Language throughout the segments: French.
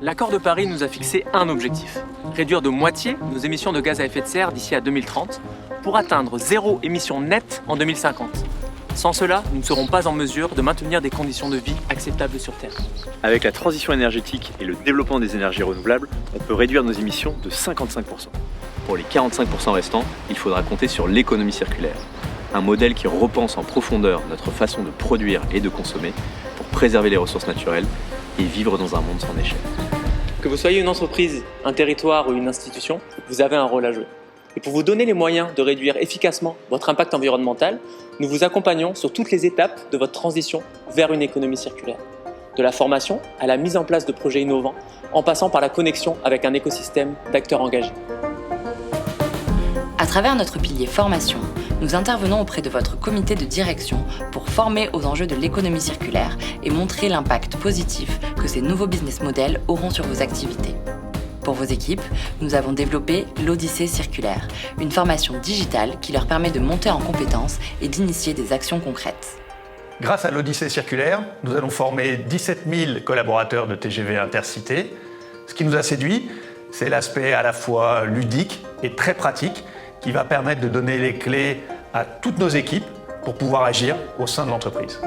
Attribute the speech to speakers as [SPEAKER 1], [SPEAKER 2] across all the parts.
[SPEAKER 1] L'accord de Paris nous a fixé un objectif, réduire de moitié nos émissions de gaz à effet de serre d'ici à 2030 pour atteindre zéro émission nette en 2050. Sans cela, nous ne serons pas en mesure de maintenir des conditions de vie acceptables sur Terre.
[SPEAKER 2] Avec la transition énergétique et le développement des énergies renouvelables, on peut réduire nos émissions de 55%. Pour les 45% restants, il faudra compter sur l'économie circulaire, un modèle qui repense en profondeur notre façon de produire et de consommer pour préserver les ressources naturelles et vivre dans un monde sans déchets.
[SPEAKER 1] Que vous soyez une entreprise, un territoire ou une institution, vous avez un rôle à jouer. Et pour vous donner les moyens de réduire efficacement votre impact environnemental, nous vous accompagnons sur toutes les étapes de votre transition vers une économie circulaire. De la formation à la mise en place de projets innovants, en passant par la connexion avec un écosystème d'acteurs engagés.
[SPEAKER 3] À travers notre pilier formation, nous intervenons auprès de votre comité de direction pour former aux enjeux de l'économie circulaire et montrer l'impact positif que ces nouveaux business models auront sur vos activités. Pour vos équipes, nous avons développé l'Odyssée circulaire, une formation digitale qui leur permet de monter en compétences et d'initier des actions concrètes.
[SPEAKER 4] Grâce à l'Odyssée circulaire, nous allons former 17 000 collaborateurs de TGV Intercités. Ce qui nous a séduit, c'est l'aspect à la fois ludique et très pratique qui va permettre de donner les clés à toutes nos équipes pour pouvoir agir au sein de l'entreprise.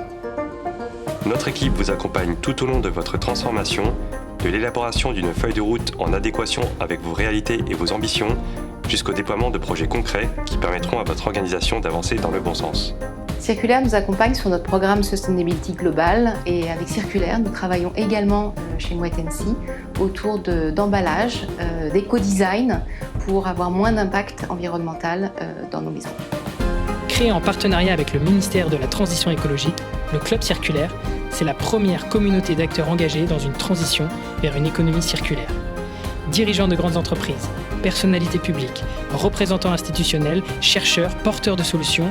[SPEAKER 5] Notre équipe vous accompagne tout au long de votre transformation, de l'élaboration d'une feuille de route en adéquation avec vos réalités et vos ambitions, jusqu'au déploiement de projets concrets qui permettront à votre organisation d'avancer dans le bon sens.
[SPEAKER 6] Circulaire nous accompagne sur notre programme Sustainability Global et avec Circulaire, nous travaillons également chez Moët & Cie autour d'emballage, d'éco-design pour avoir moins d'impact environnemental dans nos maisons.
[SPEAKER 7] Créé en partenariat avec le ministère de la Transition écologique, le Club Circulaire, c'est la première communauté d'acteurs engagés dans une transition vers une économie circulaire. Dirigeants de grandes entreprises, personnalités publiques, représentants institutionnels, chercheurs, porteurs de solutions,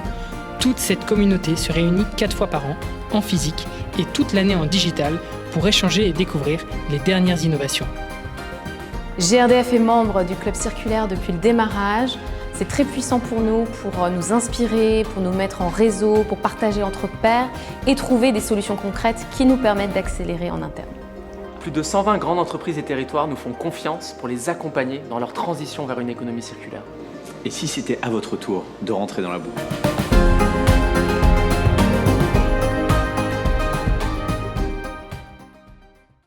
[SPEAKER 7] toute cette communauté se réunit 4 fois par an, en physique et toute l'année en digital pour échanger et découvrir les dernières innovations.
[SPEAKER 8] GRDF est membre du Club Circulaire depuis le démarrage. C'est très puissant pour nous inspirer, pour nous mettre en réseau, pour partager entre pairs et trouver des solutions concrètes qui nous permettent d'accélérer en interne.
[SPEAKER 1] Plus de 120 grandes entreprises et territoires nous font confiance pour les accompagner dans leur transition vers une économie circulaire.
[SPEAKER 2] Et si c'était à votre tour de rentrer dans la boucle ?